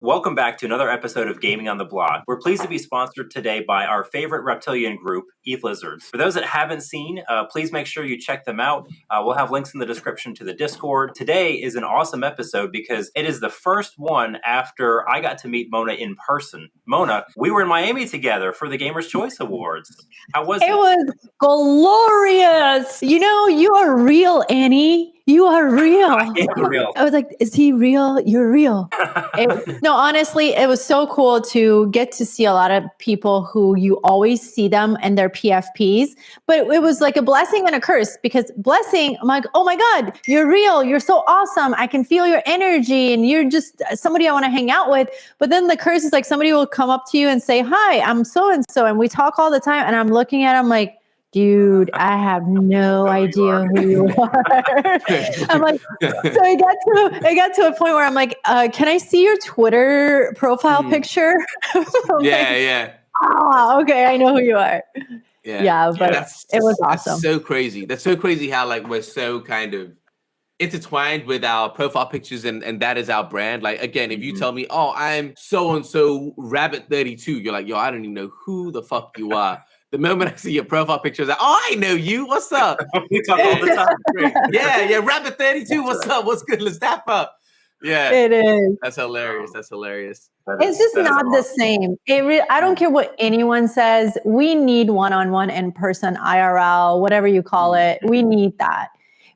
Welcome back to another episode of Gaming on the Block. We're pleased to be sponsored today by our favorite reptilian group, Eth Lizards. For those that haven't seen, please make sure you check them out. We'll have links in the description to the Discord. Today is an awesome episode because it is the first one after I got to meet Mona in person. Mona, we were in Miami together for the Gamers' Choice Awards. How was it? It was glorious. You know, you are real, Annie. You are real. I am real. I was like, is he real? You're real. No, honestly, it was so cool to get to see a lot of people who you always see them and their PFPs. But it was like a blessing and a curse because blessing, I'm like, oh my God, you're real. You're so awesome. I can feel your energy and you're just somebody I want to hang out with. But then the curse is like somebody will come up to you and say, hi, I'm so-and-so. And we talk all the time. And I'm looking at him like, dude, I have no idea who you are. I'm like, so I got to a point where I'm like, can I see your Twitter profile picture? Yeah. Oh, okay, I know who you are. Yeah, but it was awesome. That's so crazy. That's so crazy how like we're so kind of intertwined with our profile pictures and that is our brand. Like again, if you tell me, oh, I'm so-and-so Rabbit32, you're like, yo, I don't even know who the fuck you are. The moment I see your profile picture, it's like, oh, I know you. What's up? We talk all the time. Yeah, Rabbit32. What's up? What's good? Let's tap up. Yeah, it is. That's hilarious. It's just not the same. I don't care what anyone says. We need one-on-one, in-person, IRL, whatever you call it. We need that.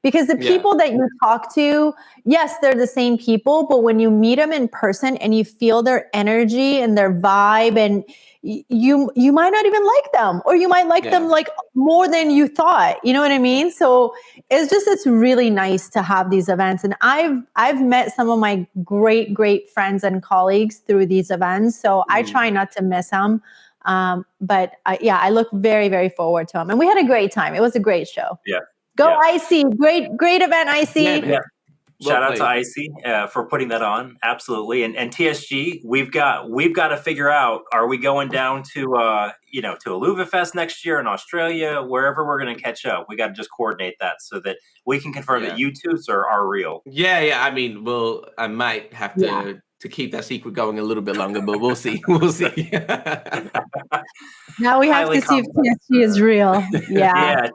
Because the people that you talk to, yes, they're the same people, but when you meet them in person and you feel their energy and their vibe, and you might not even like them, or you might like them like more than you thought. You know what I mean? So it's really nice to have these events. And I've met some of my great friends and colleagues through these events. So I try not to miss them. But I look very, very forward to them. And we had a great time. It was a great show. Yeah. Go IC. Great event, IC. Yeah. Shout out to Icy for putting that on. Absolutely. And TSG, we've got to figure out, are we going down to to Aluva Fest next year in Australia, wherever we're going to catch up. We got to just coordinate that so that we can confirm that you two are real. Yeah. I mean, I might have to keep that secret going a little bit longer, but we'll see. Now we have to see if TSG is real. Yeah.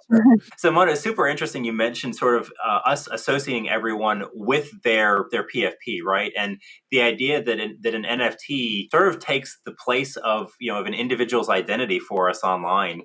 So Mona, it's super interesting. You mentioned sort of us associating everyone with their PFP, right? And the idea that an NFT sort of takes the place of an individual's identity for us online.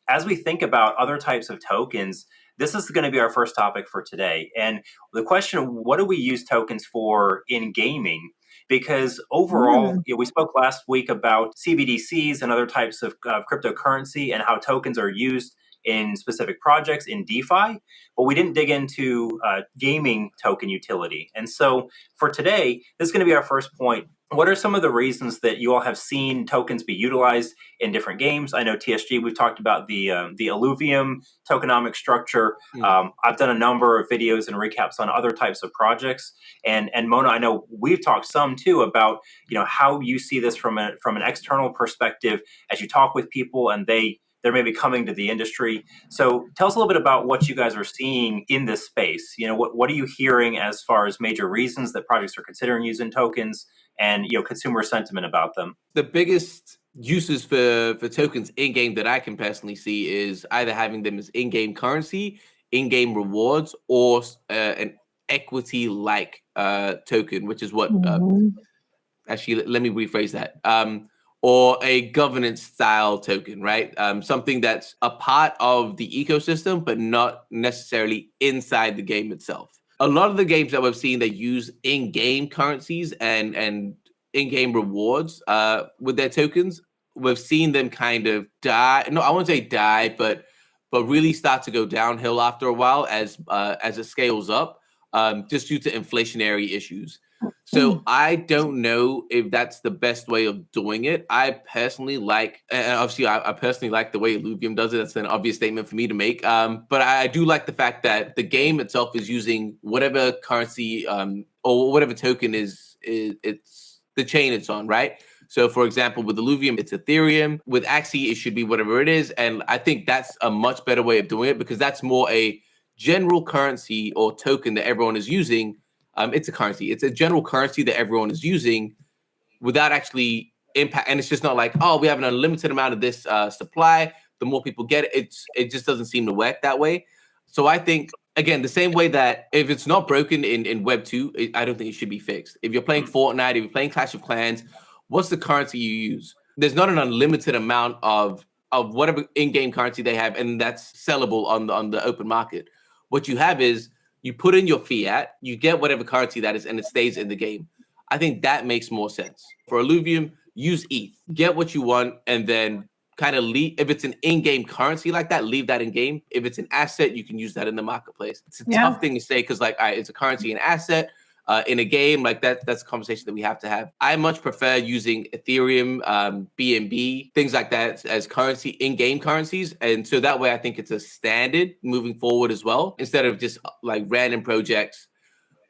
As we think about other types of tokens, this is going to be our first topic for today. And the question, what do we use tokens for in gaming? Because overall, we spoke last week about CBDCs and other types of cryptocurrency and how tokens are used in specific projects in DeFi, but we didn't dig into gaming token utility. And so for today, this is going to be our first point. What are some of the reasons that you all have seen tokens be utilized in different games? I know TSG, we've talked about the Alluvium tokenomic structure. I've done a number of videos and recaps on other types of projects. And Mona, I know we've talked some too about how you see this from an external perspective as you talk with people and they're maybe coming to the industry. So tell us a little bit about what you guys are seeing in this space. What are you hearing as far as major reasons that projects are considering using tokens and consumer sentiment about them? The biggest uses for tokens in-game that I can personally see is either having them as in-game currency, in-game rewards, or an equity-like token, which is what... actually, let me rephrase that. Or a governance style token, right? Something that's a part of the ecosystem, but not necessarily inside the game itself. A lot of the games that we've seen that use in-game currencies and in-game rewards with their tokens, we've seen them kind of die. No, I won't say die, but really start to go downhill after a while as it scales up, just due to inflationary issues. So I don't know if that's the best way of doing it. I personally like, and obviously I personally like the way Alluvium does it. That's an obvious statement for me to make. But I do like the fact that the game itself is using whatever currency or whatever token it's the chain it's on, right? So for example, with Alluvium, it's Ethereum. With Axie, it should be whatever it is. And I think that's a much better way of doing it because that's more a general currency or token that everyone is using. It's a currency. It's a general currency that everyone is using without actually impact. And it's just not like, oh, we have an unlimited amount of this supply. The more people get it, it just doesn't seem to work that way. So I think, again, the same way that if it's not broken in Web 2, I don't think it should be fixed. If you're playing Fortnite, if you're playing Clash of Clans, what's the currency you use? There's not an unlimited amount of whatever in-game currency they have, and that's sellable on the open market. What you have is you put in your fiat, you get whatever currency that is, and it stays in the game. I think that makes more sense. For Illuvium, use ETH, get what you want, and then kind of leave. If it's an in-game currency like that, leave that in game. If it's an asset, you can use that in the marketplace. It's a tough thing to say because, like, all right, it's a currency and asset in a game like that. That's a conversation that we have to have. I much prefer using Ethereum, BNB, things like that as currency, in-game currencies, and so that way I think it's a standard moving forward as well, instead of just like random projects.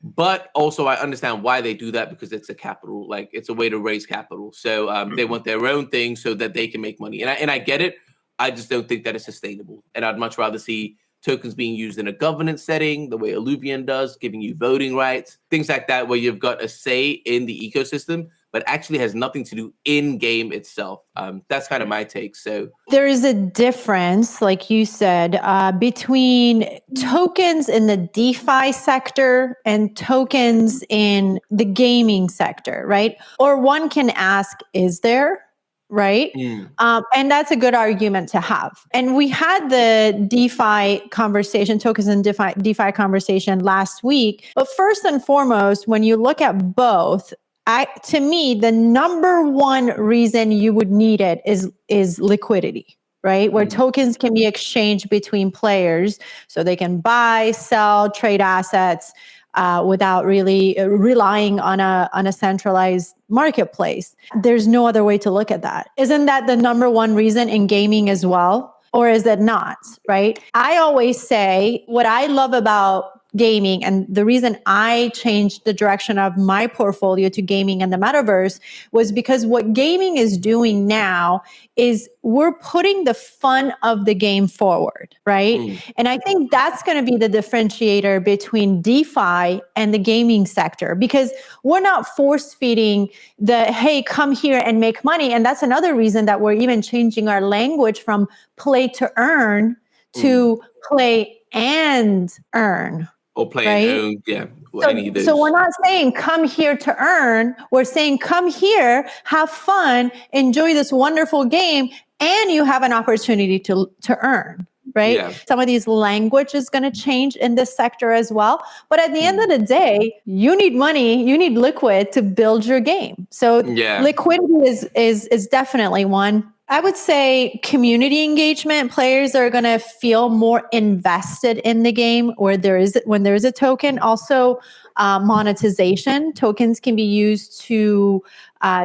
But also I understand why they do that, because it's a capital, like it's a way to raise capital. So they want their own thing so that they can make money. And I get it. I just don't think that it's sustainable. And I'd much rather see tokens being used in a governance setting, the way Illuvium does, giving you voting rights, things like that, where you've got a say in the ecosystem, but actually has nothing to do in game itself. That's kind of my take. So there is a difference, like you said, between tokens in the DeFi sector and tokens in the gaming sector, right? Or one can ask, is there? Right? And that's a good argument to have. And we had the DeFi conversation, tokens and DeFi conversation last week. But first and foremost, when you look at both, to me, the number one reason you would need it is liquidity, right? Where tokens can be exchanged between players so they can buy, sell, trade assets without really relying on a centralized marketplace. There's no other way to look at that. Isn't that the number one reason in gaming as well? Or is it not, right? I always say what I love about gaming, and the reason I changed the direction of my portfolio to gaming and the metaverse was because what gaming is doing now is we're putting the fun of the game forward, right? And I think that's going to be the differentiator between DeFi and the gaming sector, because we're not force feeding hey, come here and make money. And that's another reason that we're even changing our language from play to earn to play and earn. Or play and own, any of those. So we're not saying come here to earn. We're saying come here, have fun, enjoy this wonderful game, and you have an opportunity to earn, right? Yeah. Some of these language is going to change in this sector as well. But at the end of the day, you need money, you need liquid to build your game. So liquidity is definitely one. I would say community engagement. Players are going to feel more invested in the game when there is a token. Also, monetization. Tokens can be used to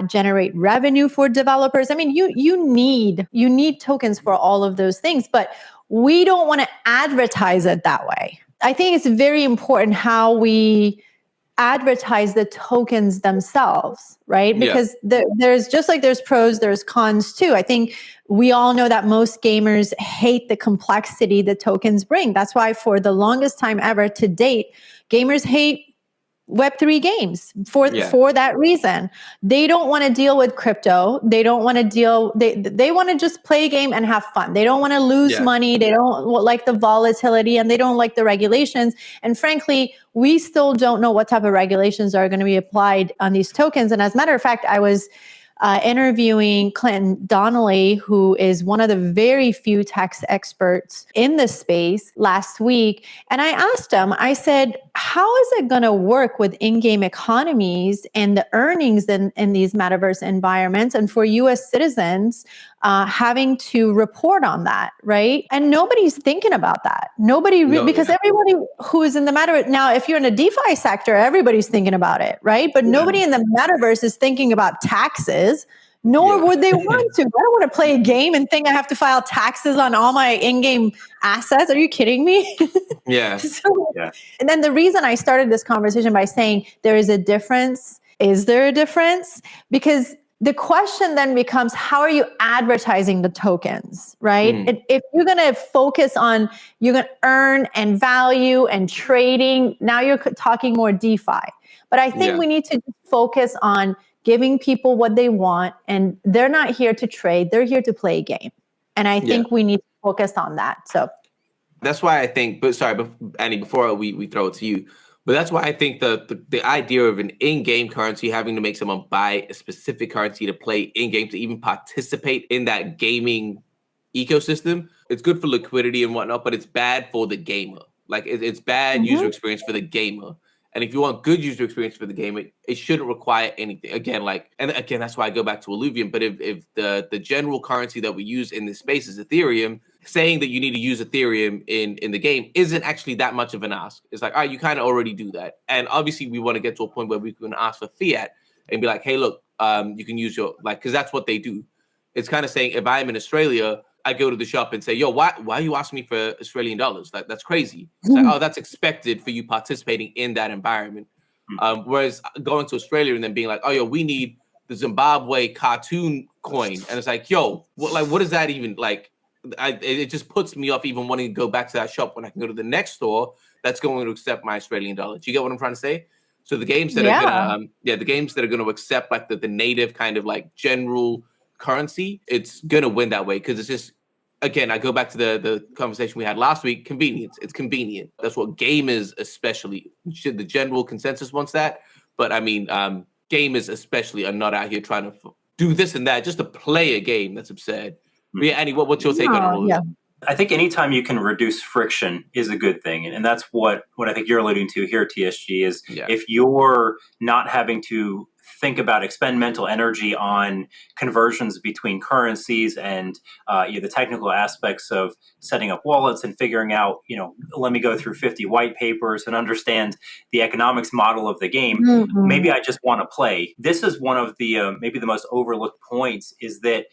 generate revenue for developers. I mean, you need tokens for all of those things, but we don't want to advertise it that way. I think it's very important how we advertise the tokens themselves, right? Because there's just like there's pros, there's cons too. I think we all know that most gamers hate the complexity the tokens bring. That's why for the longest time ever to date, gamers hate Web3 games for that reason. They don't want to deal with crypto. They don't want to they want to just play a game and have fun. They don't want to lose money. They don't like the volatility, and they don't like the regulations. And frankly, we still don't know what type of regulations are going to be applied on these tokens. And as a matter of fact, I was interviewing Clinton Donnelly, who is one of the very few tax experts in this space last week. And I asked him, I said, how is it going to work with in-game economies and the earnings in these metaverse environments, and for US citizens having to report on that, right? And nobody's thinking about that. Because everybody who is in the metaverse, now if you're in a DeFi sector, everybody's thinking about it, right? But nobody in the metaverse is thinking about taxes, nor would they want to. I don't want to play a game and think I have to file taxes on all my in-game assets. Are you kidding me? And then the reason I started this conversation by saying there is a difference. Is there a difference? Because the question then becomes, how are you advertising the tokens, right? If you're going to focus on, you're going to earn and value and trading, now you're talking more DeFi. But I think we need to focus on giving people what they want, and they're not here to trade, they're here to play a game. And I think we need to focus on that. So that's why I think, but sorry, Annie, before we throw it to you, but that's why I think the idea of an in-game currency, having to make someone buy a specific currency to play in-game, to even participate in that gaming ecosystem, it's good for liquidity and whatnot, but it's bad for the gamer. Like it's bad user experience for the gamer. And if you want good user experience for the game, it shouldn't require anything. Again, that's why I go back to Illuvium. But if the general currency that we use in this space is Ethereum, saying that you need to use Ethereum in the game isn't actually that much of an ask. It's like, all right, you kind of already do that. And obviously we want to get to a point where we can ask for fiat and be like, hey, look, you can use your, because that's what they do. It's kind of saying, if I'm in Australia, I go to the shop and say, yo, why are you asking me for Australian dollars? That's crazy. It's like, oh, that's expected for you participating in that environment. Whereas going to Australia and then being like, oh, yo, we need the Zimbabwe cartoon coin. And it's like, yo, what is that even like? It just puts me off even wanting to go back to that shop when I can go to the next store that's going to accept my Australian dollar. Do you get what I'm trying to say? So the games that are going to accept like the native kind of like general currency, it's gonna win that way because it's just, again, I go back to the conversation we had last week. Convenience. It's convenient. That's what gamers especially should. The general consensus wants that, but I mean, gamers especially are not out here trying to do this and that just to play a game. That's absurd. But yeah, Annie, what's your take on all of that? I think anytime you can reduce friction is a good thing. And that's what I think you're alluding to here, TSG, is if you're not having to think about, expend mental energy on conversions between currencies and the technical aspects of setting up wallets and figuring out, let me go through 50 white papers and understand the economics model of the game. Maybe I just want to play. This is one of the maybe the most overlooked points, is that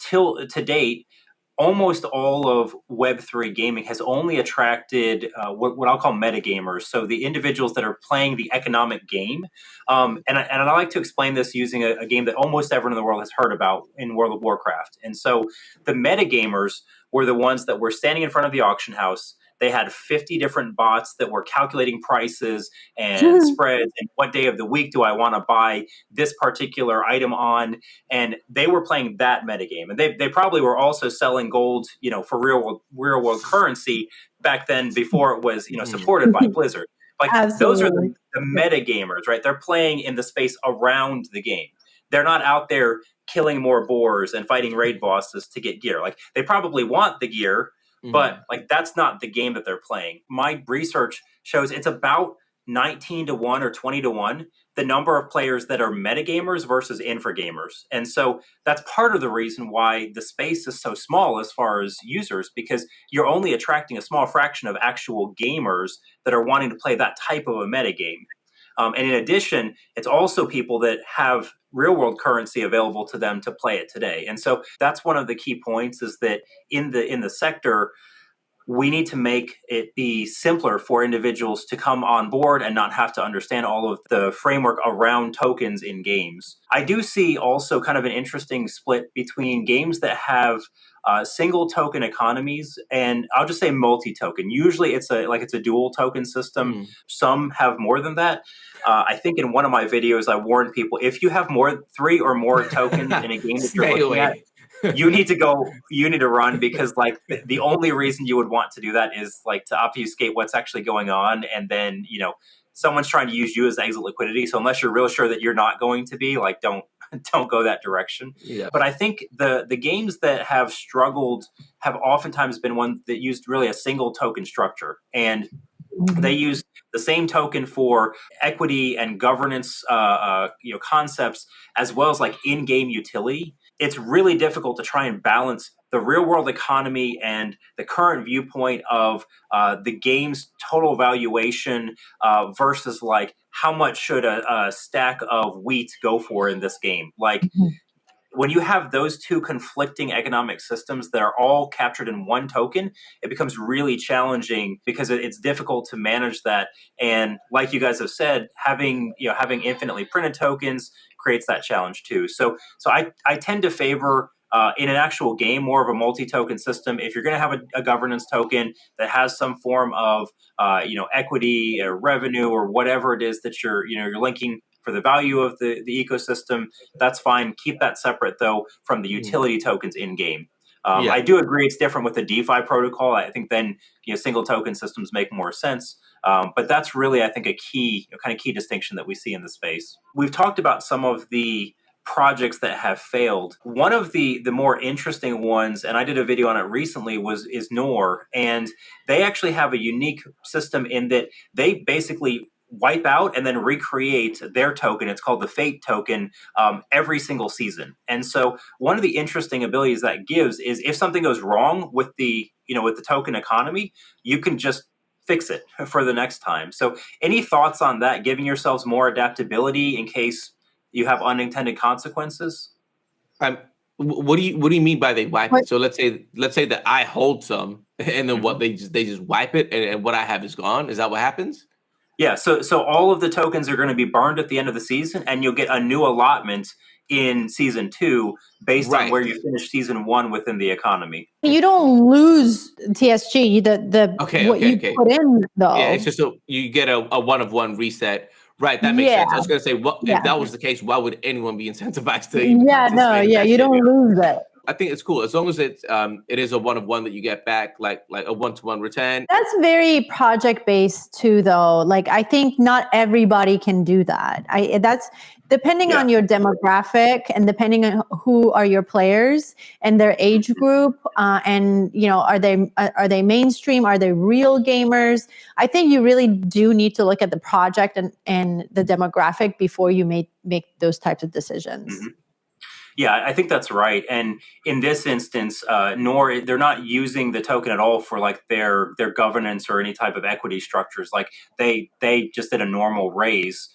to date, almost all of Web3 gaming has only attracted what I'll call metagamers. So the individuals that are playing the economic game. And I like to explain this using a game that almost everyone in the world has heard about in World of Warcraft. And so the metagamers were the ones that were standing in front of the auction house. They had 50 different bots that were calculating prices and spreads and what day of the week do I want to buy this particular item on. And they were playing that metagame. And they probably were also selling gold, for real world currency back then before it was, supported by Blizzard. Like those are the metagamers, right? They're playing in the space around the game. They're not out there killing more boars and fighting raid bosses to get gear. Like they probably want the gear, but like that's not the game that they're playing. My research shows it's about 19-1 or 20-1, the number of players that are metagamers versus infragamers. And so that's part of the reason why the space is so small as far as users, because you're only attracting a small fraction of actual gamers that are wanting to play that type of a metagame. And in addition, it's also people that have real world currency available to them to play it today. And so that's one of the key points, is that in the sector, we need to make it be simpler for individuals to come on board and not have to understand all of the framework around tokens in games. I do see also kind of an interesting split between games that have single token economies, and I'll just say multi-token. Usually it's a dual token system. Some have more than that. I think in one of my videos, I warned people, if you have 3 or more tokens in a game that you're looking at, you need to run, because like the only reason you would want to do that is like to obfuscate what's actually going on. And then, someone's trying to use you as exit liquidity. So unless you're real sure that you're not going to be, like, don't go that direction. Yeah. But I think the games that have struggled have oftentimes been ones that used really a single token structure. And they use the same token for equity and governance concepts, as well as like in-game utility. It's really difficult to try and balance the real-world economy and the current viewpoint of the game's total valuation versus like how much should a stack of wheat go for in this game. Like when you have those two conflicting economic systems that are all captured in one token, it becomes really challenging because it's difficult to manage that. And like you guys have said, having infinitely printed tokens creates that challenge too. So I tend to favor in an actual game more of a multi-token system. If you're going to have a governance token that has some form of equity or revenue or whatever it is that you're linking for the value of the ecosystem. That's fine. Keep that separate though from the utility tokens in game. I do agree it's different with the DeFi protocol. I think then single token systems make more sense. But that's really, I think, a key kind of key distinction that we see in the space. We've talked about some of the projects that have failed. One of the more interesting ones, and I did a video on it recently, is Nor, and they actually have a unique system in that they basically wipe out and then recreate their token. It's called the Fate token every single season. And so one of the interesting abilities that gives is if something goes wrong with the with the token economy, you can just fix it for the next time. So any thoughts on that, giving yourselves more adaptability in case you have unintended consequences? What do you mean by they wipe it? So let's say that I hold some, and then what they just wipe it, and what I have is gone. Is that what happens? Yeah. So all of the tokens are going to be burned at the end of the season, and you'll get a new allotment in season 2 based on where you finish season 1 within the economy. You don't lose TSG. What you put in though. Yeah, it's just you get a 1-of-1 reset. Right, that makes sense. I was going to say, if that was the case, why would anyone be incentivized to? You don't lose it. I think it's cool as long as it is a 1-of-1 that you get back, like a 1-to-1 return. That's very project based too, though. Like I think not everybody can do that. That's depending on your demographic and depending on who are your players and their age group, and are they mainstream? Are they real gamers? I think you really do need to look at the project and the demographic before you make those types of decisions. Mm-hmm. Yeah, I think that's right. And in this instance, Nor they're not using the token at all for like their governance or any type of equity structures. Like they just did a normal raise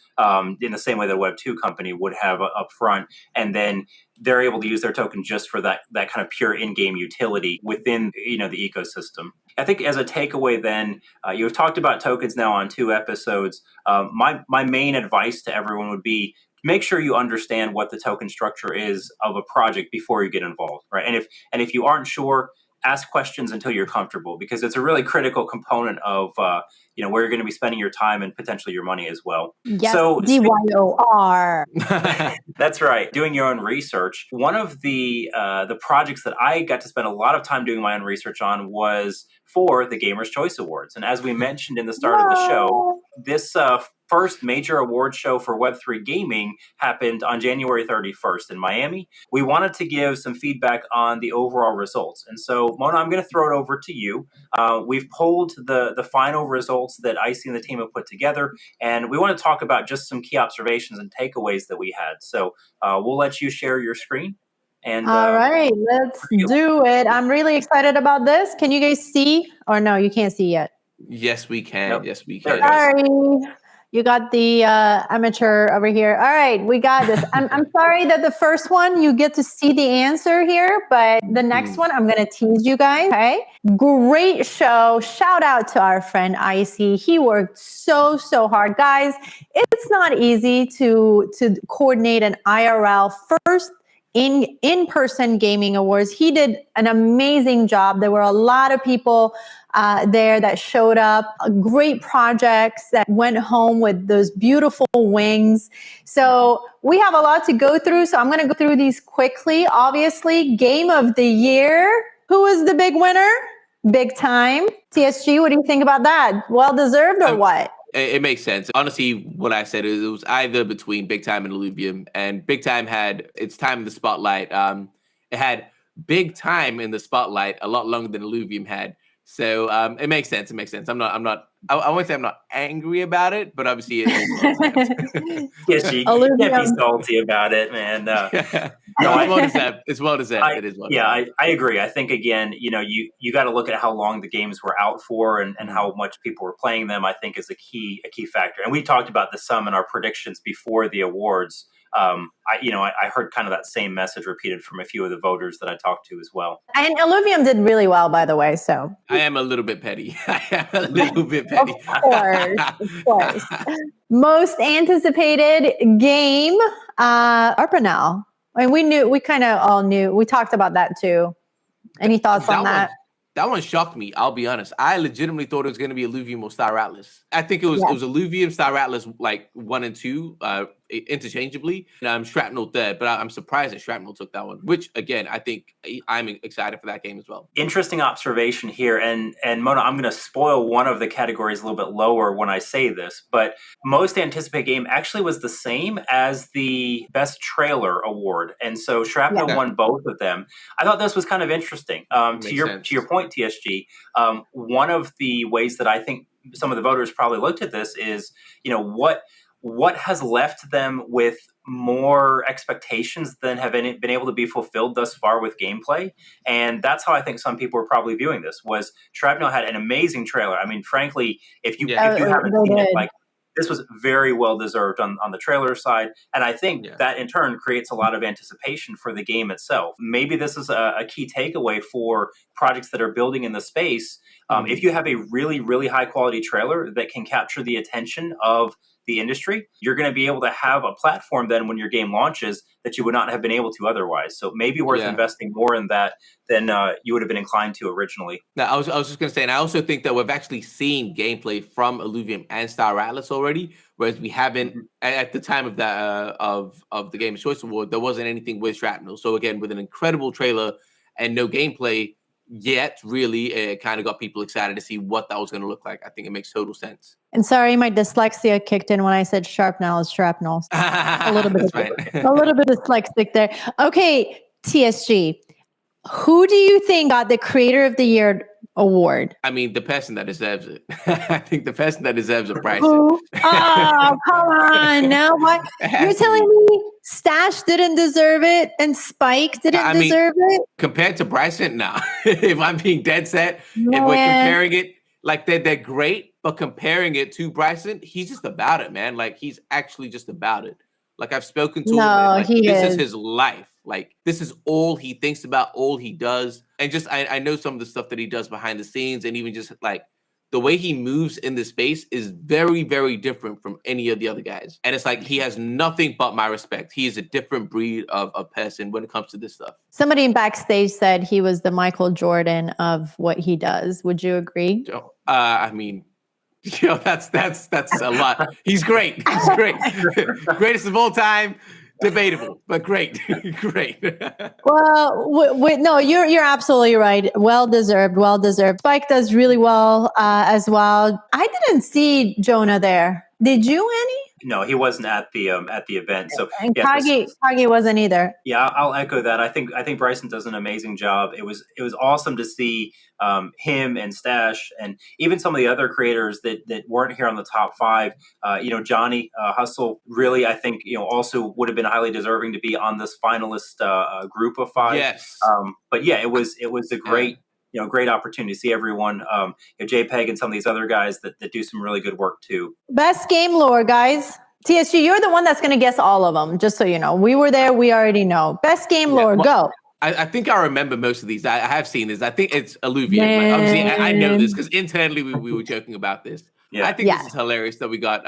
in the same way that a Web2 company would have up front, and then they're able to use their token just for that kind of pure in-game utility within the ecosystem. I think as a takeaway, then you've talked about tokens now on 2 episodes. My main advice to everyone would be, make sure you understand what the token structure is of a project before you get involved, right? And if you aren't sure, ask questions until you're comfortable, because it's a really critical component of where you're going to be spending your time and potentially your money as well. Yes, so DYOR. That's right. Doing your own research. One of the projects that I got to spend a lot of time doing my own research on was for the Gamers' Choice Awards. And as we mentioned in the start of the show, this first major award show for Web3 gaming happened on January 31st in Miami. We wanted to give some feedback on the overall results. And so, Mona, I'm going to throw it over to you. We've pulled the final results that Icy and the team have put together, and we want to talk about just some key observations and takeaways that we had. So we'll let you share your screen. And all right, let's do it. I'm really excited about this. Can you guys see? Or no, you can't see yet. Yes, we can. Nope. Yes, we can. Sorry. You got the amateur over here. All right, we got this. I'm sorry that the first one you get to see the answer here, but the next one I'm going to tease you guys. Okay, great show. Shout out to our friend Icy. He worked so hard, guys. It's not easy to coordinate an IRL first in-person gaming awards. He did an amazing job. There were a lot of people there that showed up, great projects that went home with those beautiful wings. So we have a lot to go through. So I'm going to go through these quickly. Obviously, Game of the Year. Who is the big winner? Big Time. TSG, what do you think about that? Well deserved or what? It makes sense. Honestly, what I said is it was either between Big Time and Illuvium, and Big Time had its time in the spotlight. It had Big Time in the spotlight a lot longer than Illuvium had. So it makes sense. It makes sense. I won't say I'm not angry about it, but obviously it is. Yes, you can't be salty about it, man. No, it's well deserved. It's well deserved. It is well deserved. I agree. I think again, you got to look at how long the games were out for and how much people were playing them. I think is a key factor. And we talked about the sum in our predictions before the awards. I heard kind of that same message repeated from a few of the voters that I talked to as well. And Illuvium did really well, by the way. So I am a little bit petty. Of course. Most anticipated game, Arpanel. I mean, we kind of all knew. We talked about that too. Any thoughts on that? That one shocked me. I'll be honest. I legitimately thought it was going to be Illuvium or Star Atlas. I think it was Illuvium, Star Atlas, like 1 and 2. interchangeably. And Shrapnel third, but I'm surprised that Shrapnel took that one, which again, I think I'm excited for that game as well. Interesting observation here. And Mona, I'm going to spoil one of the categories a little bit lower when I say this, but most anticipated game actually was the same as the best trailer award. And so Shrapnel won both of them. I thought this was kind of interesting. To your point, TSG, one of the ways that I think some of the voters probably looked at this is, what has left them with more expectations than have been able to be fulfilled thus far with gameplay. And that's how I think some people were probably viewing this. Was Shrapnel had an amazing trailer. I mean, frankly, if you haven't seen it, like, this was very well deserved on the trailer side. And I think that in turn creates a lot of anticipation for the game itself. Maybe this is a key takeaway for projects that are building in the space. If you have a really, really high quality trailer that can capture the attention of the industry, you're going to be able to have a platform then when your game launches that you would not have been able to otherwise. So maybe worth investing more in that than you would have been inclined to originally. Now, I was just going to say, and I also think that we've actually seen gameplay from Illuvium and Star Atlas already, whereas we haven't at the time of that of the Games Choice Award. There wasn't anything with Shrapnel. So again, with an incredible trailer and no gameplay yet, really, it kind of got people excited to see what that was going to look like. I think it makes total sense. And sorry, my dyslexia kicked in when I said sharpnel is shrapnel. A little bit, a little bit dyslexic there. Okay, TSG, who do you think got the Creator of the Year award? I mean, the person that deserves it. I think the person that deserves it, Bryson. Oh, come on! Now what? You're telling me Stash didn't deserve it and Spike didn't deserve it? Compared to Bryson, no. If I'm being dead set, if we're comparing it, like they're great, but comparing it to Bryson, he's just about it, man. Like, he's actually just about it. Like, I've spoken to him, and, like, this is his life. Like, this is all he thinks about, all he does. And just, I know some of the stuff that he does behind the scenes, and even just, like, the way he moves in the space is very, very different from any of the other guys. And it's like, he has nothing but my respect. He is a different breed of person when it comes to this stuff. Somebody in backstage said he was the Michael Jordan of what he does. Would you agree? I mean, that's a lot. He's great. He's great. Greatest of all time. Debatable, but great. Great. Well, no, you're absolutely right. Well deserved. Spike does really well as well. I didn't see Jonah there. Did you, Annie? No, he wasn't at the event. So and Kagi wasn't either. Yeah, I'll echo that. I think Bryson does an amazing job. It was awesome to see him and Stash and even some of the other creators that weren't here on the top five. Johnny Hustle really, I think, also would have been highly deserving to be on this finalist group of five. Yes. But yeah, it was a great. Great opportunity to see everyone, JPEG and some of these other guys that do some really good work too. Best game lore, guys. TSG, you're the one that's going to guess all of them, just so you know. We were there. We already know. Best game lore, go. I think I remember most of these. I have seen this. I think it's Illuvium. Like, obviously, I know this because internally we were joking about this. Yeah. I think this is hilarious that we got.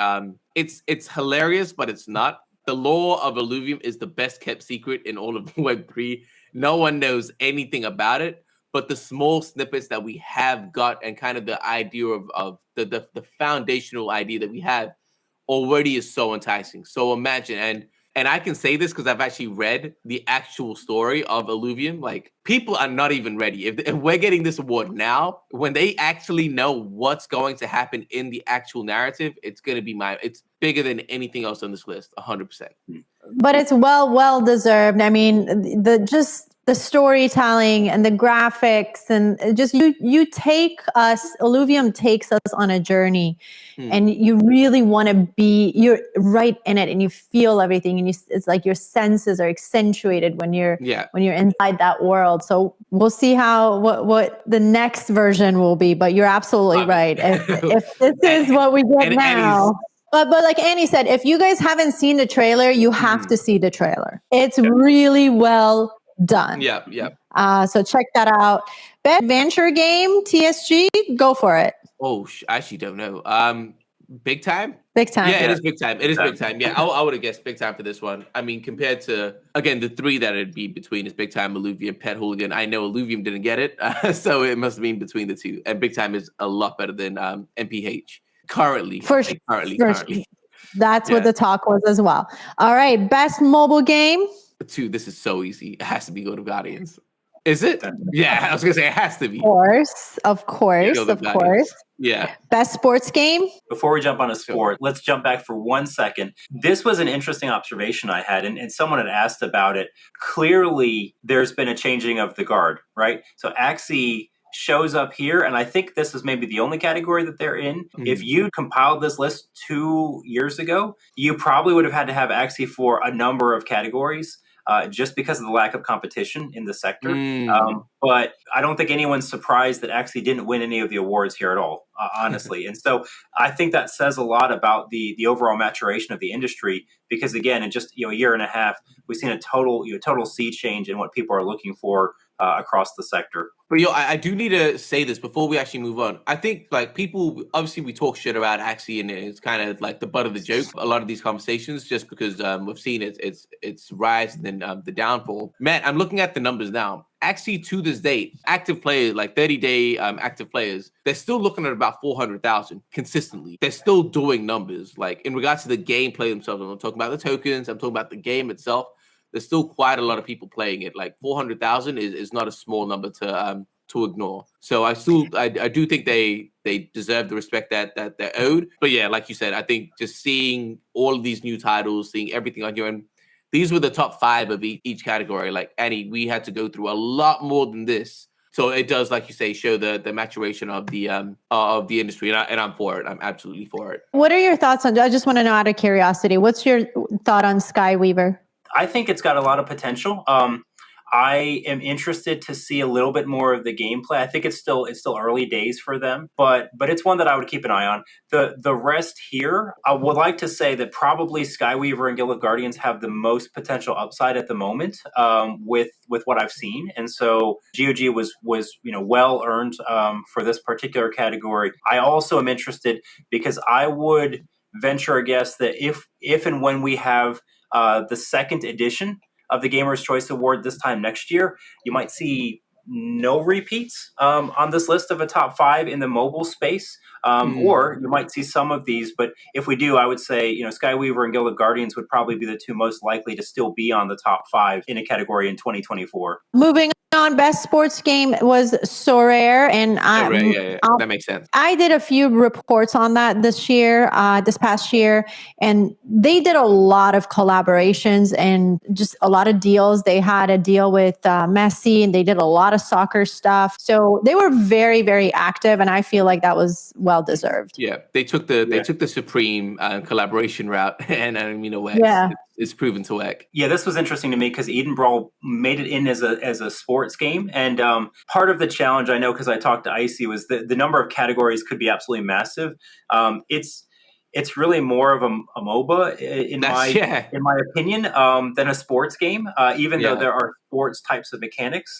It's hilarious, but it's not. The lore of Illuvium is the best kept secret in all of Web3. No one knows anything about it. But the small snippets that we have got and kind of the idea of the foundational idea that we have already is so enticing. So imagine, and I can say this because I've actually read the actual story of Illuvium. Like, people are not even ready. If we're getting this award now, when they actually know what's going to happen in the actual narrative, it's going to be it's bigger than anything else on this list, 100%. But it's well deserved. I mean, the storytelling and the graphics and just you take us, Illuvium takes us on a journey and you really want to you're right in it and you feel everything and it's like your senses are accentuated when you're inside that world. So we'll see what the next version will be, but you're absolutely right. If this is what we get now. But like Annie said, if you guys haven't seen the trailer, you have to see the trailer. It's really well done. Yeah. So check that out. Best adventure game, TSG, go for it. Oh, I actually don't know. Big time? Big time. Yeah, it is big time. It is big time. Yeah, I would have guessed big time for this one. I mean, compared to, again, the three that it'd be between is Big Time, Illuvium, Pet Hooligan. I know Illuvium didn't get it, so it must have been between the two. And Big Time is a lot better than MPH. Currently. That's what the talk was as well. All right, best mobile game. Dude, this is so easy. It has to be Go to Guardians. Is it? Yeah, I was gonna say it has to be. Of course. Yeah. Best sports game? Before we jump on a sport, let's jump back for 1 second. This was an interesting observation I had, and someone had asked about it. Clearly, there's been a changing of the guard, right? So Axie shows up here, and I think this is maybe the only category that they're in. If you compiled this list 2 years ago, you probably would have had to have Axie for a number of categories. Just because of the lack of competition in the sector. But I don't think anyone's surprised that Axie didn't win any of the awards here at all, honestly. And so I think that says a lot about the overall maturation of the industry, because again, in just a year and a half, we've seen a total sea change in what people are looking for across the sector. But I do need to say this before we actually move on. I think like people, obviously we talk shit about Axie and it's kind of like the butt of the joke. A lot of these conversations, just because we've seen its rise and then the downfall. Man, I'm looking at the numbers now. Axie to this date, active players, like 30-day active players, they're still looking at about 400,000 consistently. They're still doing numbers. Like in regards to the gameplay themselves, I'm not talking about the tokens, I'm talking about the game itself. There's still quite a lot of people playing it. Like 400,000 is not a small number to ignore. So I do think they deserve the respect that they're owed. But yeah, like you said, I think just seeing all of these new titles, seeing everything on here, and these were the top 5 of each category. Like Annie, we had to go through a lot more than this. So it does, like you say, show the maturation of the industry, and I'm for it. I'm absolutely for it. What are your thoughts on? I just want to know out of curiosity, what's your thought on Skyweaver? I think it's got a lot of potential. I am interested to see a little bit more of the gameplay. I think it's still early days for them, but it's one that I would keep an eye on. The rest here, I would like to say that probably Skyweaver and Guild of Guardians have the most potential upside at the moment, with what I've seen, and so GOG was well earned for this particular category. I also am interested because I would venture a guess that if and when we have the second edition of the Gamer's Choice Award this time next year, you might see no repeats on this list of a top 5 in the mobile space, or you might see some of these. But if we do, I would say Skyweaver and Guild of Guardians would probably be the 2 most likely to still be on the top 5 in a category in 2024. Moving on, best sports game was Sorare, and that makes sense. I did a few reports on that this past year, and they did a lot of collaborations and just a lot of deals. They had a deal with Messi, and they did a lot of soccer stuff. So they were very, very active, and I feel like that was well deserved. Yeah, they took the Supreme collaboration route, and it's proven to work. Yeah, this was interesting to me because Eden Brawl made it in as a sports game, and part of the challenge, I know because I talked to Icy, was the number of categories could be absolutely massive. It's really more of a MOBA in my opinion than a sports game, even though there are sports types of mechanics.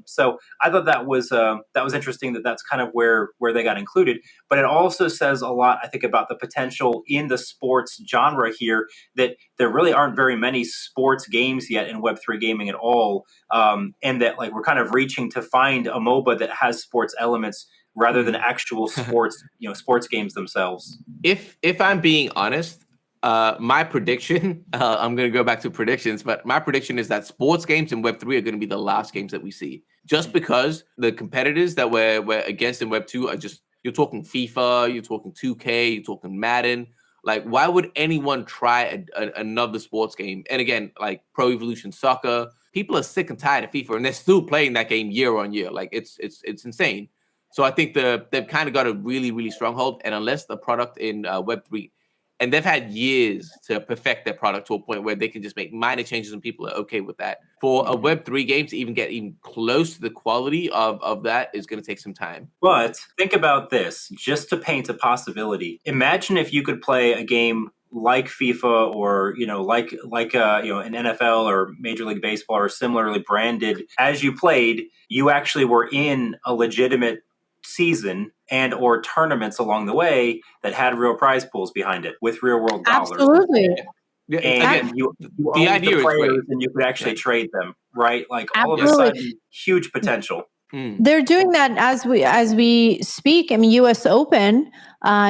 So I thought that was interesting that's kind of where they got included. But it also says a lot, I think, about the potential in the sports genre here, that there really aren't very many sports games yet in Web3 gaming at all, and that like we're kind of reaching to find a MOBA that has sports elements rather than actual sports, sports games themselves. If I'm being honest, my prediction, I'm going to go back to predictions, but my prediction is that sports games in Web3 are going to be the last games that we see, just because the competitors that we're against in Web2 are just, you're talking FIFA, you're talking 2K, you're talking Madden. Like, why would anyone try another sports game? And again, like Pro Evolution Soccer, people are sick and tired of FIFA, and they're still playing that game year on year. Like, it's insane. So I think they've kind of got a really, really strong hold. And unless the product in Web3, and they've had years to perfect their product to a point where they can just make minor changes and people are okay with that. For a Web3 game to even get even close to the quality of that is going to take some time. But think about this, just to paint a possibility. Imagine if you could play a game like FIFA or like an NFL or Major League Baseball or similarly branded. As you played, you actually were in a legitimate season and or tournaments along the way that had real prize pools behind it with real world dollars. Absolutely. And again, you the idea the is players great, and you could actually trade them, right? Like all of a sudden, huge potential. They're doing that as we speak. I mean, US Open,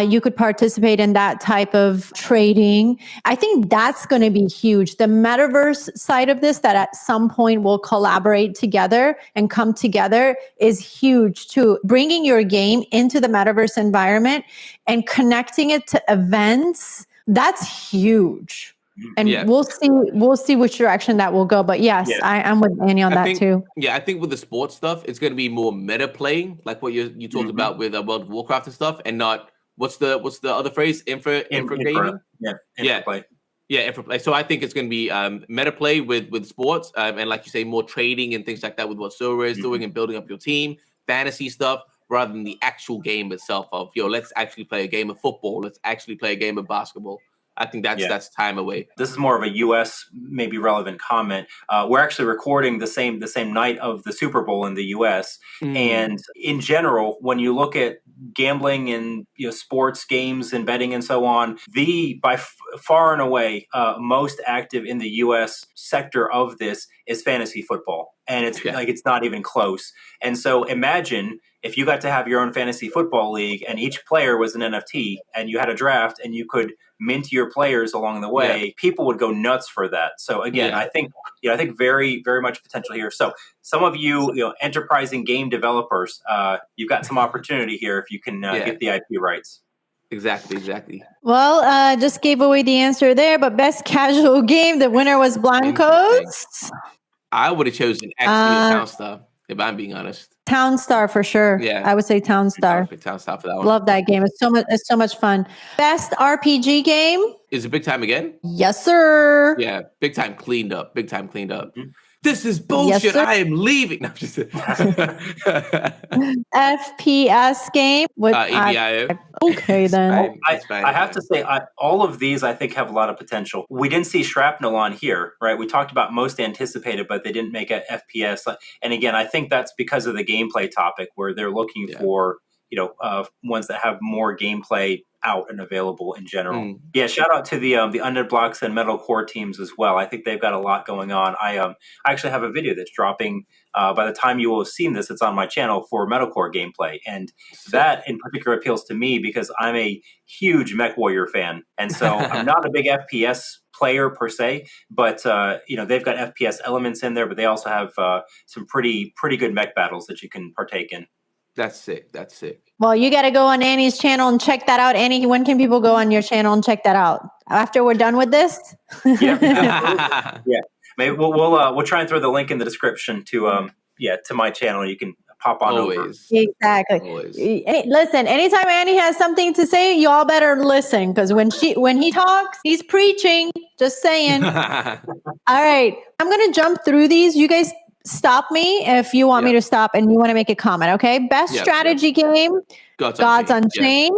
you could participate in that type of trading. I think that's going to be huge. The metaverse side of this, that at some point will collaborate together and come together, is huge too. Bringing your game into the metaverse environment and connecting it to events, that's huge. And we'll see which direction that will go. But yes, I'm with Annie on that too. Yeah, I think with the sports stuff, it's going to be more meta playing, like what you talked about with World of Warcraft and stuff, and not what's the other phrase? Infra gaming. Infra play. Yeah, infra play. So I think it's going to be meta play with sports, and like you say, more trading and things like that with what Sora is doing and building up your team, fantasy stuff, rather than the actual game itself of, let's actually play a game of football, let's actually play a game of basketball. I think that's time away. This is more of a U.S. maybe relevant comment. We're actually recording the same night of the Super Bowl in the U.S. And in general, when you look at gambling and sports games and betting and so on, by far and away most active in the U.S. sector of this is fantasy football, and it's like it's not even close. And so imagine if you got to have your own fantasy football league and each player was an NFT and you had a draft and you could mint your players along the way, people would go nuts for that. So again, I think very, very much potential here. So some of you, enterprising game developers, you've got some opportunity here if you can get the IP rights. Exactly. Well, just gave away the answer there, but best casual game, the winner was Blancos. I would have chosen actually Townstar, if I'm being honest. Townstar for sure. Yeah, I would say Townstar. Townstar for that one. Love that game. It's so much fun. Best RPG game. Is it Big Time again? Yes, sir. Yeah, Big Time cleaned up. This is bullshit. I am leaving. No, I'm just FPS game with EVIO. Okay, then. I have to say, all of these I think have a lot of potential. We didn't see Shrapnel on here, right? We talked about most anticipated, but they didn't make a FPS. And again, I think that's because of the gameplay topic, where they're looking for ones that have more gameplay out and available in general. Yeah, shout out to the Undead Blocks and Metalcore teams as well. I think they've got a lot going on. I actually have a video that's dropping by the time you will have seen this. It's on my channel for Metalcore gameplay, and that in particular appeals to me because I'm a huge MechWarrior fan, and so I'm not a big FPS player per se, but they've got FPS elements in there, but they also have some pretty good mech battles that you can partake in. That's sick. Well, you got to go on Annie's channel and check that out. Annie, when can people go on your channel and check that out? After we're done with this? Yeah. Maybe we'll try and throw the link in the description to my channel. You can pop on over. Exactly. Always. Hey, listen, anytime Annie has something to say, you all better listen, because when he talks, he's preaching. Just saying. All right, I'm gonna jump through these. You guys stop me if you want me to stop and you want to make a comment, okay? Best strategy game, Gods Unchained.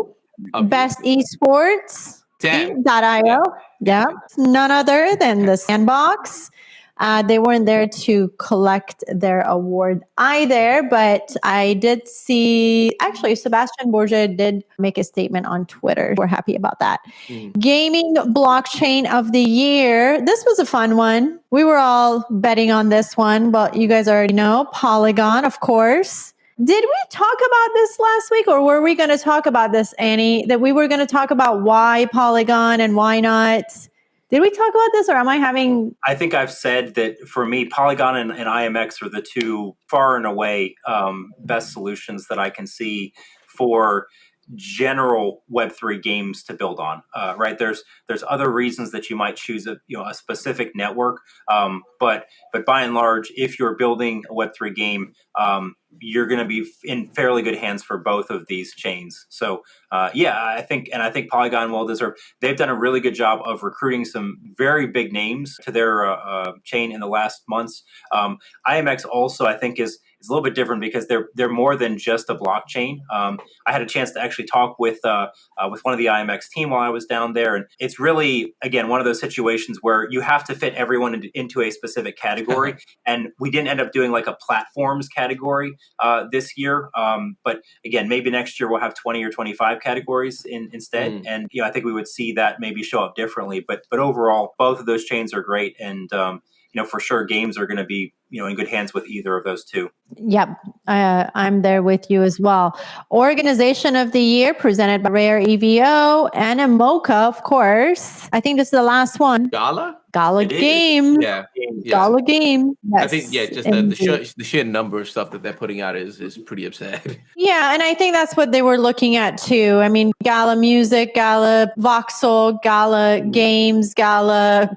Best esports, .io. Yeah, none other than the Sandbox. They weren't there to collect their award either, but I did see, actually, Sebastian Borgia did make a statement on Twitter. We're happy about that. Gaming Blockchain of the Year. This was a fun one. We were all betting on this one, but you guys already know. Polygon, of course. Did we talk about this last week, or were we going to talk about this, Annie? That we were going to talk about why Polygon and why not? Did we talk about this, or am I having... I think I've said that for me, Polygon and IMX are the two far and away best solutions that I can see for general Web3 games to build on. Right? There's other reasons that you might choose a specific network, but by and large, if you're building a Web3 game, you're going to be in fairly good hands for both of these chains. So I think Polygon well deserved. They've done a really good job of recruiting some very big names to their chain in the last months. IMX also, I think, is a little bit different because they're more than just a blockchain. I had a chance to actually talk with one of the IMX team while I was down there, and it's really, again, one of those situations where you have to fit everyone into a specific category. And we didn't end up doing like a platforms category this year, but again, maybe next year we'll have 20 or 25 categories instead, and I think we would see that maybe show up differently. But overall, both of those chains are great, and for sure games are going to be, in good hands with either of those two. Yep. I'm there with you as well. Organization of the Year presented by Rare EVO and Mocha, of course. I think this is the last one. Gala Game. Yeah. Gala Game. Yes. I think just the sheer number of stuff that they're putting out is pretty absurd. Yeah, and I think that's what they were looking at too. I mean, Gala Music, Gala Voxel, Gala Games, Gala.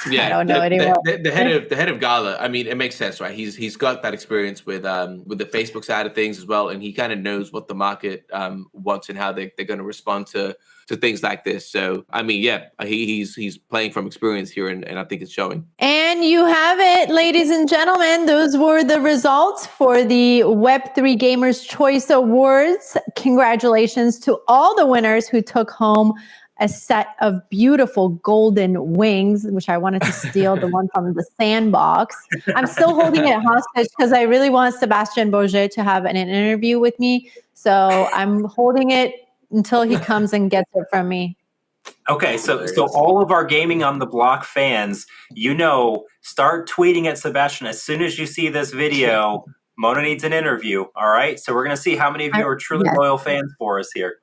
Yeah, I don't know anymore. The head of Gala. I mean, it makes sense, right? He's got that experience with the Facebook side of things as well, and he kind of knows what the market wants and how they're going to respond to things like this. So, I mean, yeah, he's playing from experience here, and I think it's showing. And you have it, ladies and gentlemen. Those were the results for the Web3 Gamers Choice Awards. Congratulations to all the winners who took home a set of beautiful golden wings, which I wanted to steal the one from the Sandbox. I'm still holding it hostage because I really want Sebastian Bourget to have an interview with me. So I'm holding it until he comes and gets it from me. Okay, so all of our Gaming on the Block fans, start tweeting at Sebastian as soon as you see this video. Mona needs an interview, all right? So we're going to see how many of you are truly loyal fans for us here.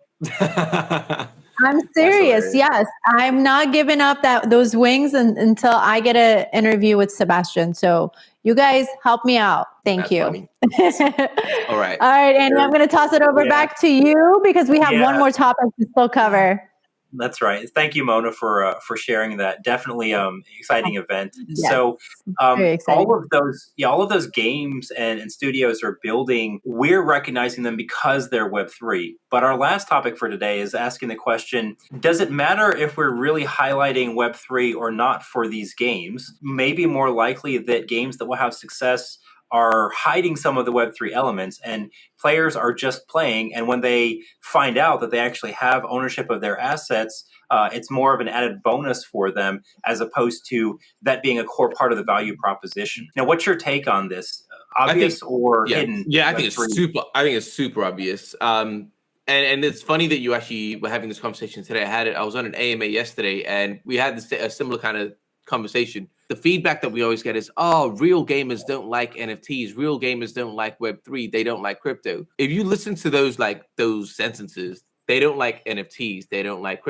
I'm serious, yes. I'm not giving up those wings until I get an interview with Sebastian. So you guys help me out. Thank you. All right. All right, and I'm going to toss it over back to you because we have one more topic to still cover. That's right. Thank you, Mona, for sharing that. Definitely exciting event. Yes, so all of those games and studios are building. We're recognizing them because they're Web3. But our last topic for today is asking the question, does it matter if we're really highlighting Web3 or not for these games? Maybe more likely that games that will have success are hiding some of the Web3 elements, and players are just playing. And when they find out that they actually have ownership of their assets, it's more of an added bonus for them as opposed to that being a core part of the value proposition. Now, what's your take on this? Obvious or hidden? Yeah, I think it's super obvious. And it's funny that you actually were having this conversation today. I was on an AMA yesterday, and we had a similar kind of conversation. The feedback that we always get is, real gamers don't like NFTs. Real gamers don't like Web3. They don't like crypto. If you listen to those sentences, they don't like NFTs. They don't like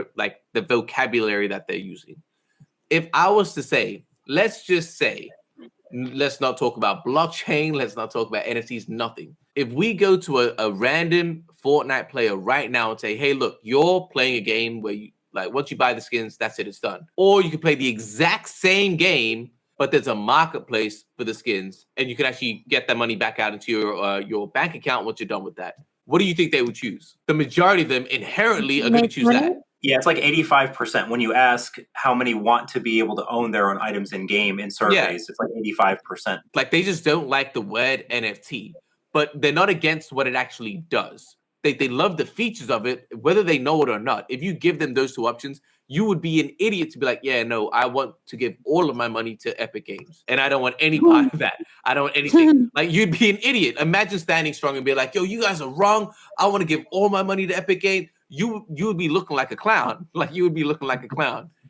the vocabulary that they're using. If I was to say, let's not talk about blockchain. Let's not talk about NFTs, nothing. If we go to a random Fortnite player right now and say, hey, look, you're playing a game where once you buy the skins, that's it, it's done. Or you can play the exact same game, but there's a marketplace for the skins, and you can actually get that money back out into your bank account once you're done with that. What do you think they would choose? The majority of them inherently are going to choose that. Yeah, it's like 85%. When you ask how many want to be able to own their own items in game in surveys, it's like 85%. Like, they just don't like the word NFT, but they're not against what it actually does. They love the features of it, whether they know it or not. If you give them those two options, you would be an idiot to be like, yeah, no, I want to give all of my money to Epic Games, and I don't want any part of that. I don't want anything. Like, you'd be an idiot. Imagine standing strong and be like, yo, you guys are wrong. I want to give all my money to Epic Games. You would be looking like a clown.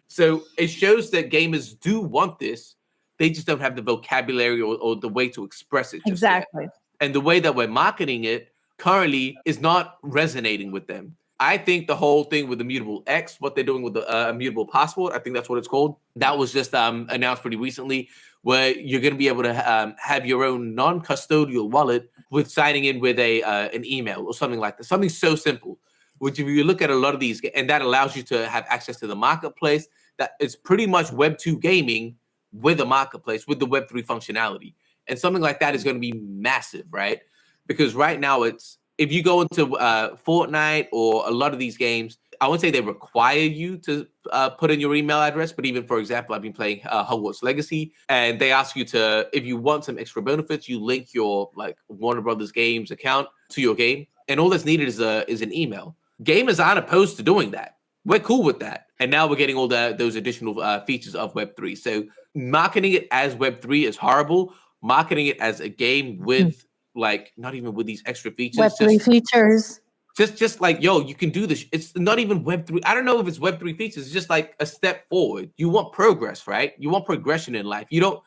So it shows that gamers do want this. They just don't have the vocabulary or the way to express it. Exactly. Yet. And the way that we're marketing it currently is not resonating with them. I think the whole thing with Immutable X, what they're doing with the Immutable Passport, I think that's what it's called. That was just announced pretty recently, where you're going to be able to have your own non-custodial wallet with signing in with an email or something like that. Something so simple. Which, if you look at a lot of these, and that allows you to have access to the marketplace, that is pretty much Web 2 gaming with a marketplace with the Web 3 functionality. And something like that is going to be massive, right? Because right now, if you go into Fortnite or a lot of these games, I wouldn't say they require you to put in your email address, but even, for example, I've been playing Hogwarts Legacy, and they ask you to, if you want some extra benefits, you link your Warner Brothers Games account to your game, and all that's needed is an email. Gamers aren't opposed to doing that. We're cool with that. And now we're getting all those additional features of Web3. So marketing it as Web3 is horrible. Marketing it as a game with not even with these extra features. Web3 features. Just like, yo, you can do this. It's not even Web3. I don't know if it's Web3 features. It's just like a step forward. You want progress, right? You want progression in life. You don't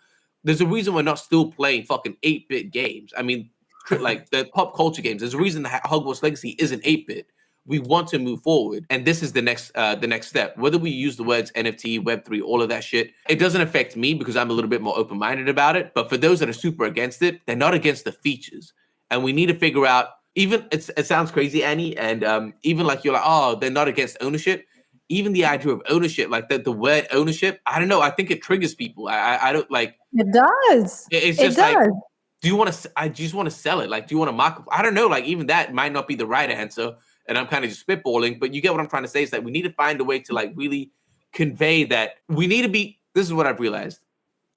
there's a reason we're not still playing fucking 8-bit games. I mean, like the pop culture games. There's a reason that Hogwarts Legacy isn't 8-bit. We want to move forward, and this is the next step. Whether we use the words NFT, Web3, all of that shit, it doesn't affect me because I'm a little bit more open-minded about it. But for those that are super against it, they're not against the features, and we need to figure out. Even it sounds crazy, Annie, and even like you're like, oh, they're not against ownership. Even the idea of ownership, like the word ownership, I don't know. I think it triggers people. I don't like. It does. It's just like, do you want to? I just want to sell it. Like, do you want to mock? I don't know. Like, even that might not be the right answer. And I'm kind of just spitballing, but you get what I'm trying to say is that we need to find a way to like really convey that we need to be, this is what I've realized.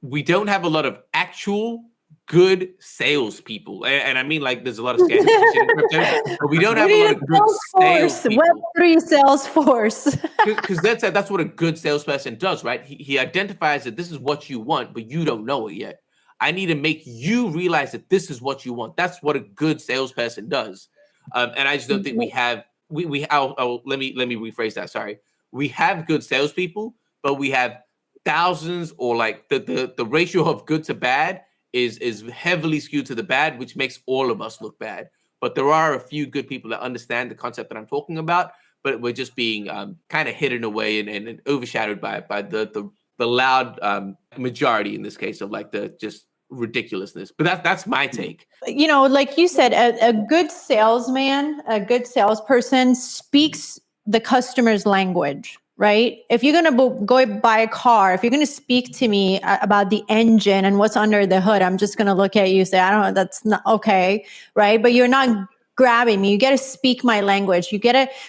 We don't have a lot of actual good salespeople. And I mean, like, there's a lot of scams in crypto, but we don't have a lot of good salespeople. Web3 sales force. Because that's what a good salesperson does, right? He identifies that this is what you want, but you don't know it yet. I need to make you realize that this is what you want. That's what a good salesperson does. And I just don't think we have. Let me rephrase that. Sorry, we have good salespeople, but we have thousands, or like the ratio of good to bad is heavily skewed to the bad, which makes all of us look bad. But there are a few good people that understand the concept that I'm talking about, but we're just being kind of hidden away and overshadowed by the loud majority in this case of like the just ridiculousness. But that's my take. You know, like you said, a good salesman, a good salesperson speaks the customer's language, right? If you're going to go buy a car, if you're going to speak to me about the engine and what's under the hood, I'm just going to look at you and say, I don't know, that's not okay, right? But you're not grabbing me. You get to speak my language.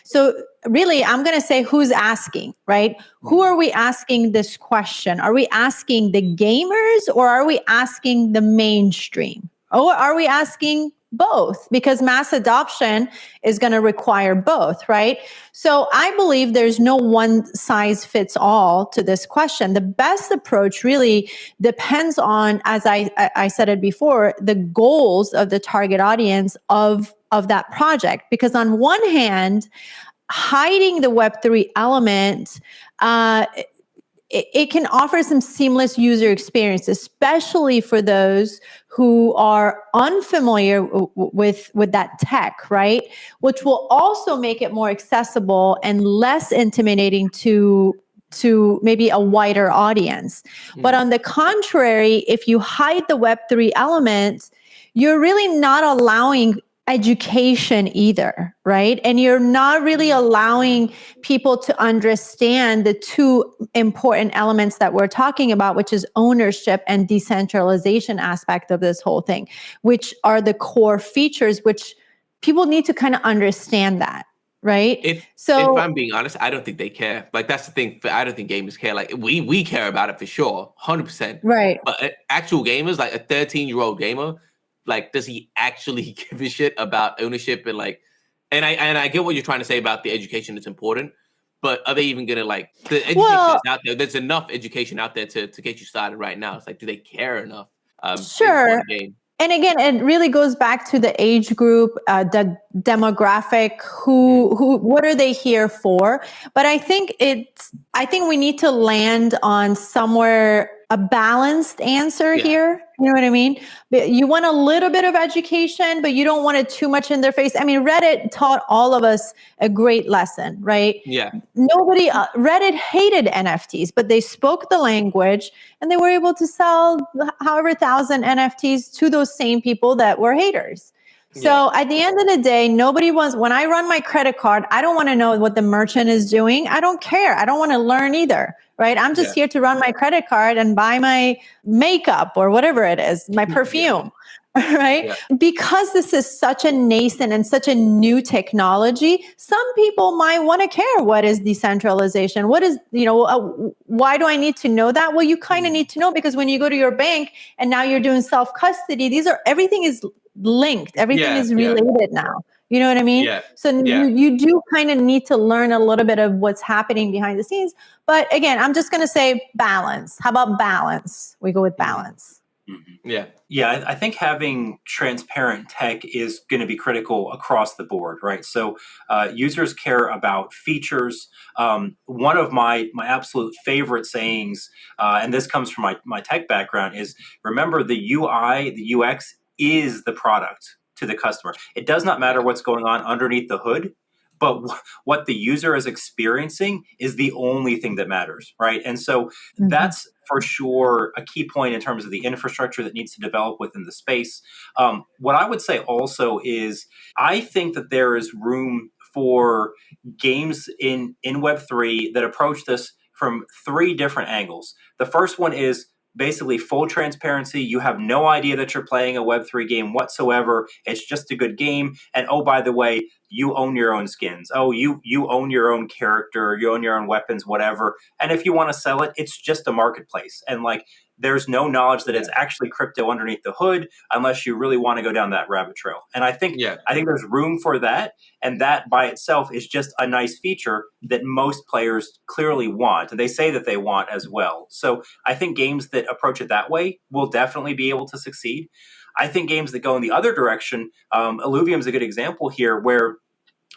So really, I'm going to say who's asking, right? Who are we asking this question? Are we asking the gamers, or are we asking the mainstream? Or are we asking both? Because mass adoption is going to require both, right? So I believe there's no one size fits all to this question. The best approach really depends on, as I said it before, the goals of the target audience of that project. Because on one hand, hiding the Web3 element, it can offer some seamless user experience, especially for those who are unfamiliar with that tech, right? Which will also make it more accessible and less intimidating to maybe a wider audience. But on the contrary, if you hide the Web3 element, you're really not allowing education either, right? And you're not really allowing people to understand the two important elements that we're talking about, which is ownership and decentralization aspect of this whole thing, which are the core features, which people need to kind of understand that, right? If I'm being honest, I don't think they care. Like, that's the thing. I don't think gamers care. Like, we care about it for sure, 100%. Right. But actual gamers, like a 13-year-old gamer, like, does he actually give a shit about ownership and like, and I get what you're trying to say about the education is important, but are they even gonna like the education is out there? There's enough education out there to get you started right now. It's like, do they care enough? Sure. And again, it really goes back to the age group, the demographic, what are they here for? But I think we need to land on somewhere a balanced answer here. You know what I mean? You want a little bit of education, but you don't want it too much in their face. I mean, Reddit taught all of us a great lesson, right? Yeah. Reddit hated NFTs, but they spoke the language and they were able to sell however 1,000 NFTs to those same people that were haters. So at the end of the day, when I run my credit card, I don't want to know what the merchant is doing. I don't care. I don't want to learn either, right? I'm just here to run my credit card and buy my makeup or whatever it is, my perfume, right? Yeah. Because this is such a nascent and such a new technology, some people might want to care what is decentralization. What is, why do I need to know that? Well, you kind of need to know because when you go to your bank and now you're doing self-custody, everything is linked. Everything is related now. You know what I mean? Yeah. So you do kind of need to learn a little bit of what's happening behind the scenes. But again, I'm just going to say balance. How about balance? We go with balance. Yeah, I think having transparent tech is going to be critical across the board, right? So users care about features. One of my absolute favorite sayings, and this comes from my tech background, is remember the UI, the UX is the product to the customer. It does not matter what's going on underneath the hood, but what the user is experiencing is the only thing that matters, right? And so that's for sure a key point in terms of the infrastructure that needs to develop within the space. What I would say also is I think that there is room for games in Web3 that approach this from 3 different angles. The first one is basically full transparency. You have no idea that you're playing a Web3 game whatsoever. It's just a good game. And oh, by the way, you own your own skins. Oh, you own your own character, you own your own weapons, whatever. And if you want to sell it, it's just a marketplace. And like there's no knowledge that it's actually crypto underneath the hood unless you really want to go down that rabbit trail. And I think there's room for that. And that by itself is just a nice feature that most players clearly want. And they say that they want as well. So I think games that approach it that way will definitely be able to succeed. I think games that go in the other direction, Illuvium's a good example here, where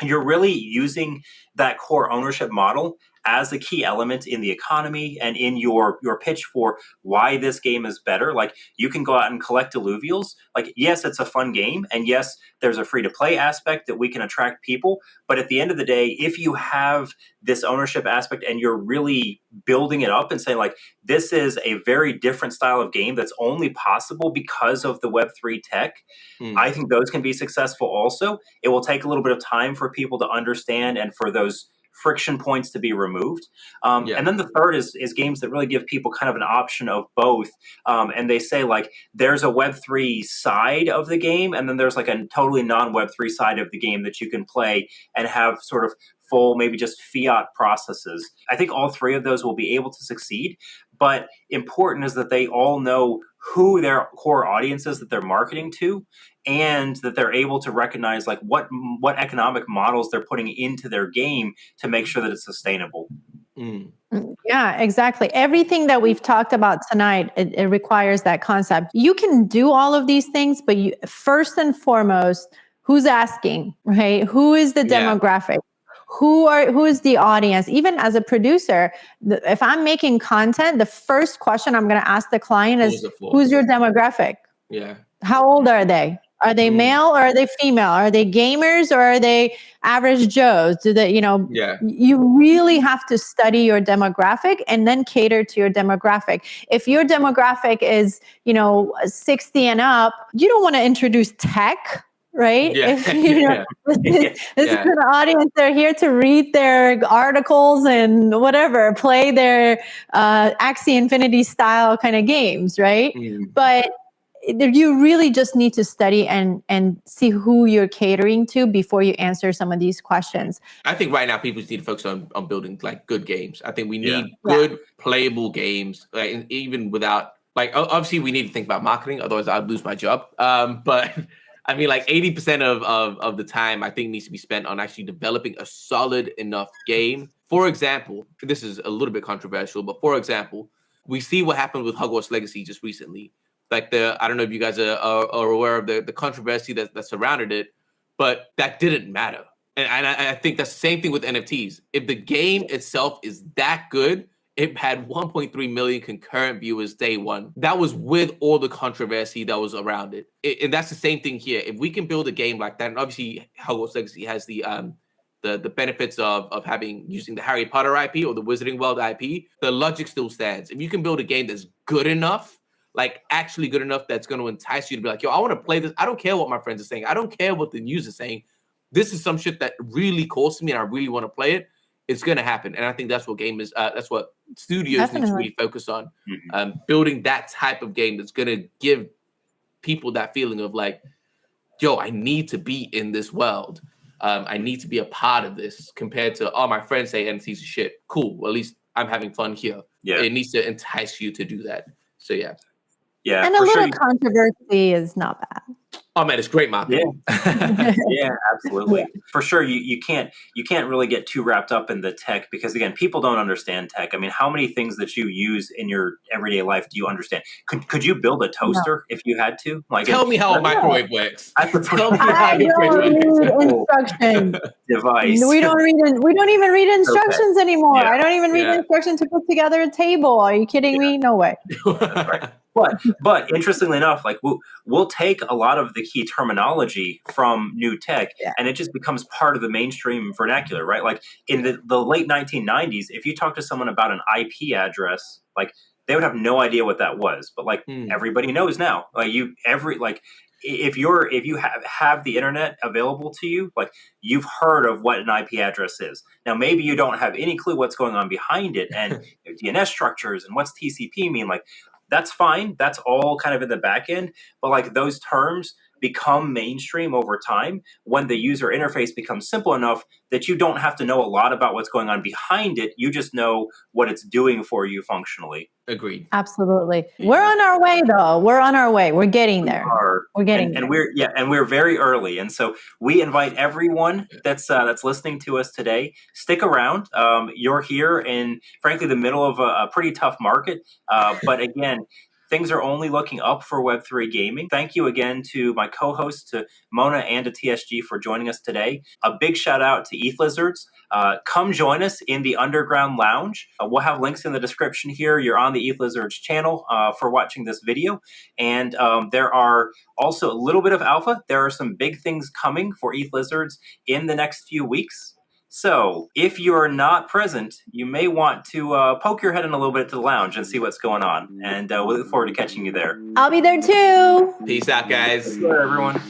you're really using that core ownership model as a key element in the economy and in your pitch for why this game is better. Like you can go out and collect alluvials. Like, yes, it's a fun game. And yes, there's a free to play aspect that we can attract people. But at the end of the day, if you have this ownership aspect and you're really building it up and saying like, this is a very different style of game that's only possible because of the Web3 tech, I think those can be successful also. It will take a little bit of time for people to understand and for those friction points to be removed. And then the third is games that really give people kind of an option of both. And they say like there's a Web3 side of the game and then there's like a totally non-Web3 side of the game that you can play and have sort of full, maybe just fiat processes. I think all 3 of those will be able to succeed. But important is that they all know who their core audience is that they're marketing to, and that they're able to recognize like what economic models they're putting into their game to make sure that it's sustainable. Yeah, exactly. Everything that we've talked about tonight, it requires that concept. You can do all of these things, but you, first and foremost, who's asking, right? Who is the demographic? Who is the audience? Even as a producer, if I'm making content, the first question I'm going to ask the client is, who's your demographic? Yeah. How old are they? Are they male or are they female? Are they gamers or are they average Joes? Do they, you really have to study your demographic and then cater to your demographic. If your demographic is, 60 and up, you don't want to introduce tech, right? If, this is an audience, they're here to read their articles and whatever, play their Axie Infinity style kind of games, right? But you really just need to study and see who you're catering to before you answer some of these questions. I think right now people just need to focus on building like good games. I think we need good playable games, like, even without like obviously we need to think about marketing, otherwise I'd lose my job. But I mean, like 80% of the time I think needs to be spent on actually developing a solid enough game. For example, this is a little bit controversial, but for example, we see what happened with Hogwarts Legacy just recently. Like I don't know if you guys are aware of the controversy that surrounded it, but that didn't matter. And I think that's the same thing with NFTs. If the game itself is that good, it had 1.3 million concurrent viewers day one. That was with all the controversy that was around it. And that's the same thing here. If we can build a game like that, and obviously Hogwarts Legacy has the benefits of using the Harry Potter IP or the Wizarding World IP, the logic still stands. If you can build a game that's good enough, like actually good enough that's going to entice you to be like, yo, I want to play this. I don't care what my friends are saying. I don't care what the news is saying. This is some shit that really calls to me and I really want to play it. It's going to happen. And I think that's what that's what studios need to really focus on. Building that type of game that's going to give people that feeling of like, yo, I need to be in this world. I need to be a part of this, compared to, oh, my friends say NFTs are shit. Cool. Well, at least I'm having fun here. Yeah. It needs to entice you to do that. So, yeah. Yeah, and a little controversy is not bad. Oh man, it's great marketing. Yeah, absolutely. For sure, you can't really get too wrapped up in the tech because again, people don't understand tech. I mean, how many things that you use in your everyday life do you understand? Could you build a toaster if you had to? Like, tell me how a microwave works. Tell me how your fridge works. Instructions. Device. We don't even read instructions anymore. Yeah. I don't even read instructions to put together a table. Are you kidding me? No way. That's right. But interestingly enough, like we'll take a lot of the key terminology from new tech, and it just becomes part of the mainstream vernacular, right? Like in the late 1990s, if you talk to someone about an IP address, like they would have no idea what that was. But like everybody knows now. Like if you have the internet available to you, like you've heard of what an IP address is. Now maybe you don't have any clue what's going on behind it and DNS structures and what's TCP mean. Like that's fine. That's all kind of in the back end. But like those terms become mainstream over time when the user interface becomes simple enough that you don't have to know a lot about what's going on behind it. You just know what it's doing for you functionally. Agreed. Absolutely. We're on our way though. We're on our way. We're getting there. We're getting there. And we're very early. And so we invite everyone that's listening to us today, stick around. You're here in frankly the middle of a pretty tough market. But again, things are only looking up for Web3 gaming. Thank you again to my co-hosts, to Mona and to TSG for joining us today. A big shout out to ETH Lizards. Come join us in the Underground Lounge. We'll have links in the description here. You're on the ETH Lizards channel for watching this video. And there are also a little bit of alpha. There are some big things coming for ETH Lizards in the next few weeks. So if you're not present, you may want to poke your head in a little bit to the lounge and see what's going on. And we look forward to catching you there. I'll be there too. Peace out, guys. Good, everyone.